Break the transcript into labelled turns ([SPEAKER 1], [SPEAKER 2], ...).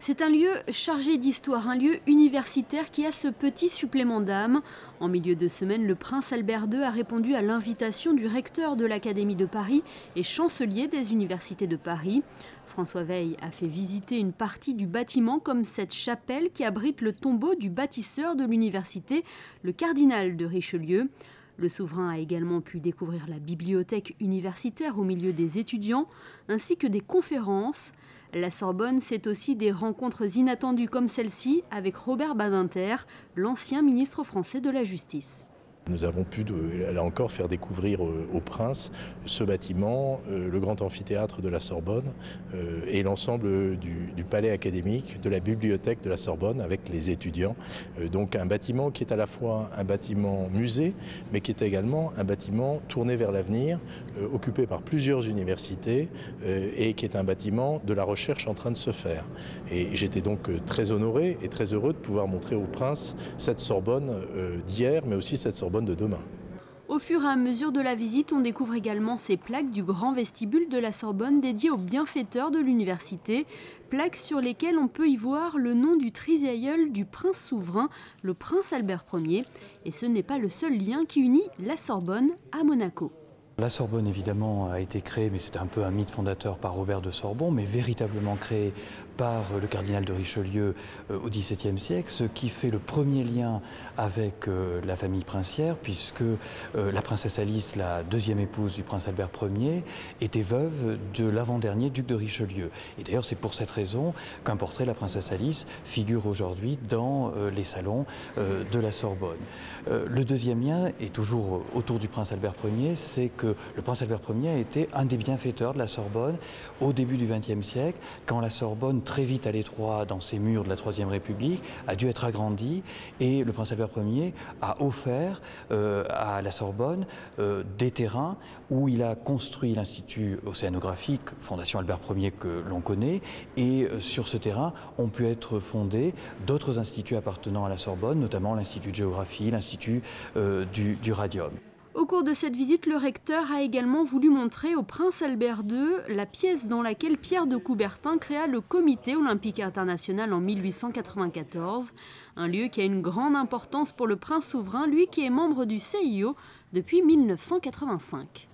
[SPEAKER 1] C'est un lieu chargé d'histoire, un lieu universitaire qui a ce petit supplément d'âme. En milieu de semaine, le prince Albert II a répondu à l'invitation du recteur de l'Académie de Paris et chancelier des universités de Paris. François Weil a fait visiter une partie du bâtiment comme cette chapelle qui abrite le tombeau du bâtisseur de l'université, le cardinal de Richelieu. Le souverain a également pu découvrir la bibliothèque universitaire au milieu des étudiants, ainsi que des conférences. La Sorbonne, c'est aussi des rencontres inattendues comme celle-ci avec Robert Badinter, l'ancien ministre français de la Justice.
[SPEAKER 2] Nous avons pu, là encore, faire découvrir au prince ce bâtiment, le grand amphithéâtre de la Sorbonne et l'ensemble du palais académique, de la bibliothèque de la Sorbonne avec les étudiants. Donc un bâtiment qui est à la fois un bâtiment musée, mais qui est également un bâtiment tourné vers l'avenir, occupé par plusieurs universités et qui est un bâtiment de la recherche en train de se faire. Et j'étais donc très honoré et très heureux de pouvoir montrer au prince cette Sorbonne d'hier, mais aussi cette Sorbonne de demain.
[SPEAKER 1] Au fur et à mesure de la visite, on découvre également ces plaques du grand vestibule de la Sorbonne dédiées aux bienfaiteurs de l'université. Plaques sur lesquelles on peut y voir le nom du trisaïeul du prince souverain, le prince Albert Ier. Et ce n'est pas le seul lien qui unit la Sorbonne à Monaco.
[SPEAKER 3] La Sorbonne, évidemment, a été créée, mais c'était un peu un mythe fondateur par Robert de Sorbon, mais véritablement créée par le cardinal de Richelieu au XVIIe siècle, ce qui fait le premier lien avec la famille princière, puisque la princesse Alice, la deuxième épouse du prince Albert Ier, était veuve de l'avant-dernier duc de Richelieu. Et d'ailleurs, c'est pour cette raison qu'un portrait de la princesse Alice figure aujourd'hui dans les salons de la Sorbonne. Le deuxième lien, et toujours autour du prince Albert Ier, c'est que le prince Albert Ier a été un des bienfaiteurs de la Sorbonne au début du XXe siècle, quand la Sorbonne, très vite à l'étroit dans ses murs de la Troisième République, a dû être agrandie, et le prince Albert Ier a offert à la Sorbonne des terrains où il a construit l'Institut océanographique, Fondation Albert Ier que l'on connaît, et sur ce terrain ont pu être fondés d'autres instituts appartenant à la Sorbonne, notamment l'Institut de géographie, l'Institut du radium.
[SPEAKER 1] Au cours de cette visite, le recteur a également voulu montrer au prince Albert II la pièce dans laquelle Pierre de Coubertin créa le Comité olympique international en 1894. Un lieu qui a une grande importance pour le prince souverain, lui qui est membre du CIO depuis 1985.